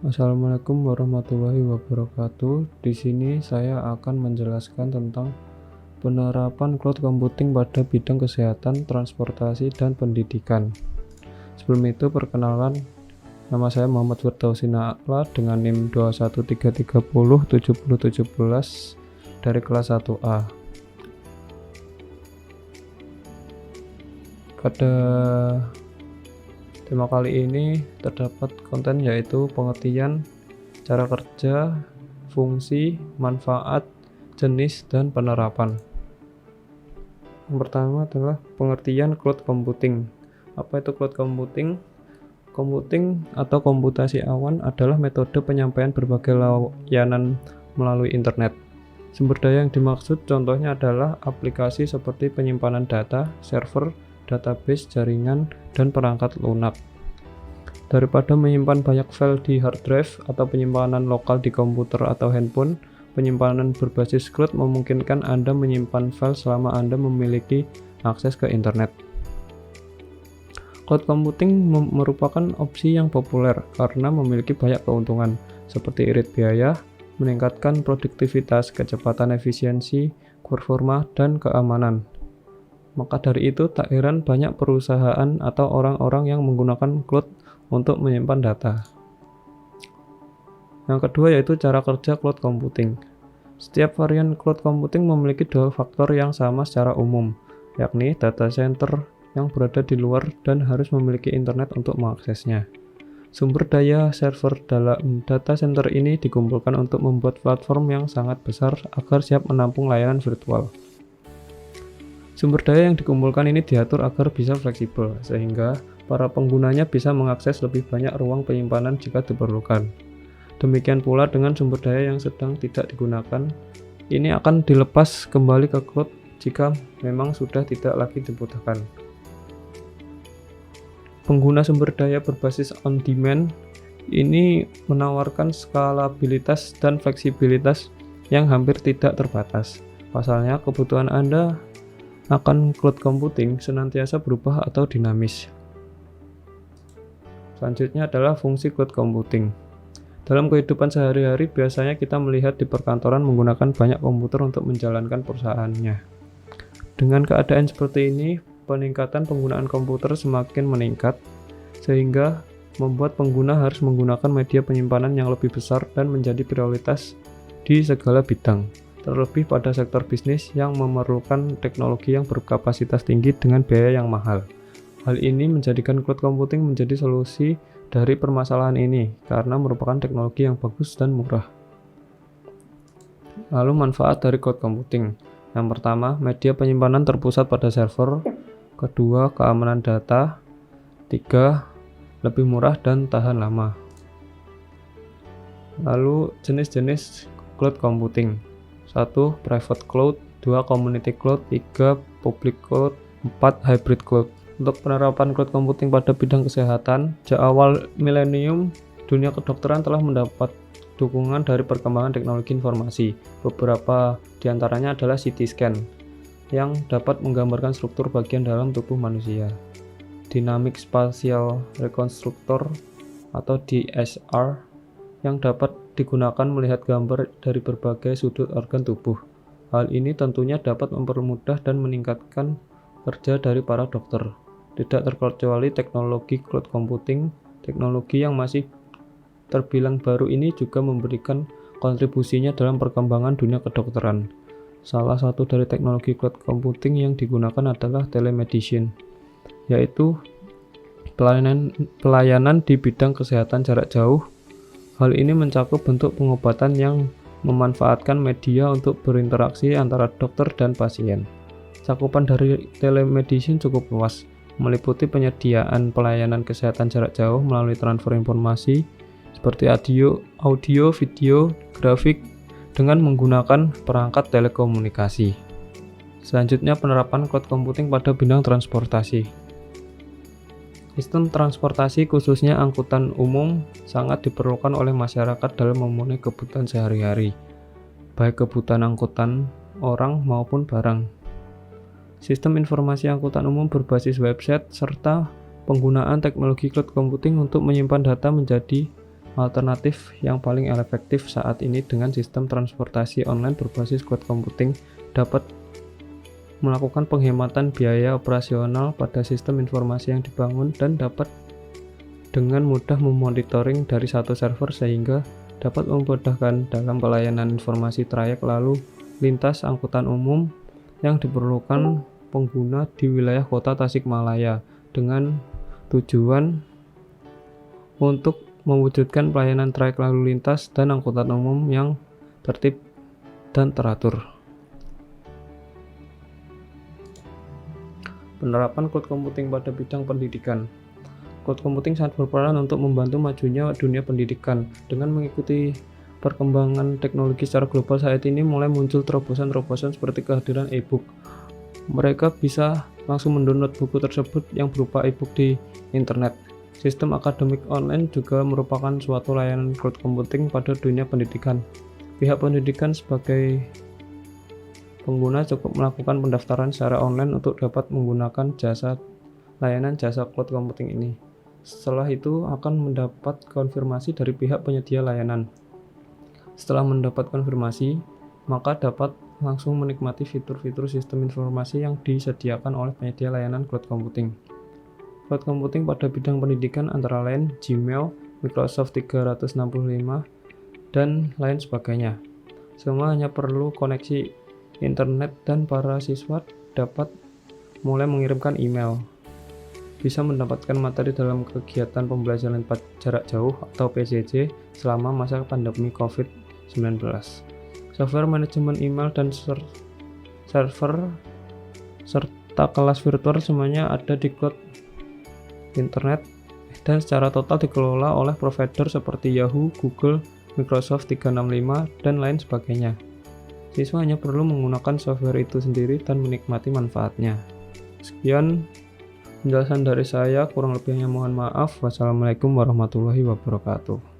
Assalamualaikum warahmatullahi wabarakatuh. Di sini saya akan menjelaskan tentang penerapan cloud computing pada bidang kesehatan, transportasi, dan pendidikan. Sebelum itu, perkenalan, nama saya Muhammad Firdausi Na'la dengan NIM 213307017 dari kelas 1A. Pada tema kali ini terdapat konten yaitu pengertian, cara kerja, fungsi, manfaat, jenis, dan penerapan. Yang pertama adalah pengertian cloud computing. Apa itu cloud computing? Computing atau komputasi awan adalah metode penyampaian berbagai layanan melalui internet. Sumber daya yang dimaksud contohnya adalah aplikasi seperti penyimpanan data, server, database, jaringan, dan perangkat lunak. Daripada menyimpan banyak file di hard drive atau penyimpanan lokal di komputer atau handphone, penyimpanan berbasis cloud memungkinkan Anda menyimpan file selama Anda memiliki akses ke internet. Cloud computing merupakan opsi yang populer karena memiliki banyak keuntungan, seperti irit biaya, meningkatkan produktivitas, kecepatan, efisiensi, performa, dan keamanan. Maka dari itu, tak heran banyak perusahaan atau orang-orang yang menggunakan cloud untuk menyimpan data. Yang kedua yaitu cara kerja cloud computing. Setiap varian cloud computing memiliki dua faktor yang sama secara umum, yakni data center yang berada di luar dan harus memiliki internet untuk mengaksesnya. Sumber daya server dalam data center ini dikumpulkan untuk membuat platform yang sangat besar agar siap menampung layanan virtual. Sumber daya yang dikumpulkan ini diatur agar bisa fleksibel, sehingga para penggunanya bisa mengakses lebih banyak ruang penyimpanan jika diperlukan. Demikian pula dengan sumber daya yang sedang tidak digunakan, ini akan dilepas kembali ke cloud jika memang sudah tidak lagi dibutuhkan. Pengguna sumber daya berbasis on-demand ini menawarkan skalabilitas dan fleksibilitas yang hampir tidak terbatas. Pasalnya, kebutuhan Anda akan cloud computing senantiasa berubah atau dinamis. Selanjutnya adalah fungsi cloud computing. Dalam kehidupan sehari-hari biasanya kita melihat di perkantoran menggunakan banyak komputer untuk menjalankan perusahaannya. Dengan keadaan seperti ini, peningkatan penggunaan komputer semakin meningkat, sehingga membuat pengguna harus menggunakan media penyimpanan yang lebih besar dan menjadi prioritas di segala bidang, terlebih pada sektor bisnis yang memerlukan teknologi yang berkapasitas tinggi dengan biaya yang mahal. Hal ini menjadikan cloud computing menjadi solusi dari permasalahan ini karena merupakan teknologi yang bagus dan murah. Lalu manfaat dari cloud computing. Yang pertama, media penyimpanan terpusat pada server. Kedua, keamanan data. Tiga, lebih murah dan tahan lama. Lalu jenis-jenis cloud computing. 1. Private cloud. 2. Community cloud. 3. Public cloud. 4. Hybrid cloud. Untuk penerapan cloud computing pada bidang kesehatan, sejak awal milenium, dunia kedokteran telah mendapat dukungan dari perkembangan teknologi informasi. Beberapa diantaranya adalah CT scan, yang dapat menggambarkan struktur bagian dalam tubuh manusia. Dynamic Spatial Reconstructor atau DSR, yang dapat digunakan melihat gambar dari berbagai sudut organ tubuh. Hal ini tentunya dapat mempermudah dan meningkatkan kerja dari para dokter. Tidak terkecuali teknologi cloud computing, teknologi yang masih terbilang baru ini juga memberikan kontribusinya dalam perkembangan dunia kedokteran. Salah satu dari teknologi cloud computing yang digunakan adalah telemedicine, yaitu pelayanan di bidang kesehatan jarak jauh. Hal ini mencakup bentuk pengobatan yang memanfaatkan media untuk berinteraksi antara dokter dan pasien. Cakupan dari telemedicine cukup luas, meliputi penyediaan pelayanan kesehatan jarak jauh melalui transfer informasi seperti audio, video, grafik dengan menggunakan perangkat telekomunikasi. Selanjutnya, penerapan cloud computing pada bidang transportasi. Sistem transportasi khususnya angkutan umum sangat diperlukan oleh masyarakat dalam memenuhi kebutuhan sehari-hari, baik kebutuhan angkutan orang maupun barang. Sistem informasi angkutan umum berbasis website serta penggunaan teknologi cloud computing untuk menyimpan data menjadi alternatif yang paling efektif saat ini dengan sistem transportasi online berbasis cloud computing dapat melakukan penghematan biaya operasional pada sistem informasi yang dibangun dan dapat dengan mudah memonitoring dari satu server sehingga dapat memudahkan dalam pelayanan informasi trayek lalu lintas angkutan umum yang diperlukan pengguna di wilayah kota Tasikmalaya dengan tujuan untuk mewujudkan pelayanan trayek lalu lintas dan angkutan umum yang tertib dan teratur. Penerapan cloud computing pada bidang pendidikan. Cloud computing sangat berperan untuk membantu majunya dunia pendidikan. Dengan mengikuti perkembangan teknologi secara global saat ini mulai muncul terobosan-terobosan seperti kehadiran e-book. Mereka bisa langsung mendownload buku tersebut yang berupa e-book di internet. Sistem akademik online juga merupakan suatu layanan cloud computing pada dunia pendidikan. Pihak pendidikan sebagai pengguna cukup melakukan pendaftaran secara online untuk dapat menggunakan layanan jasa cloud computing ini. Setelah itu akan mendapat konfirmasi dari pihak penyedia layanan. Setelah mendapat konfirmasi, maka dapat langsung menikmati fitur-fitur sistem informasi yang disediakan oleh penyedia layanan cloud computing. Cloud computing pada bidang pendidikan antara lain Gmail, Microsoft 365, dan lain sebagainya. Semua hanya perlu koneksi internet dan para siswa dapat mulai mengirimkan email. Bisa mendapatkan materi dalam kegiatan pembelajaran jarak jauh atau PJJ selama masa pandemi COVID-19. Software manajemen email dan server serta kelas virtual semuanya ada di cloud internet dan secara total dikelola oleh provider seperti Yahoo, Google, Microsoft 365, dan lain sebagainya. Siswa hanya perlu menggunakan software itu sendiri dan menikmati manfaatnya. Sekian penjelasan dari saya, kurang lebihnya mohon maaf. Wassalamualaikum warahmatullahi wabarakatuh.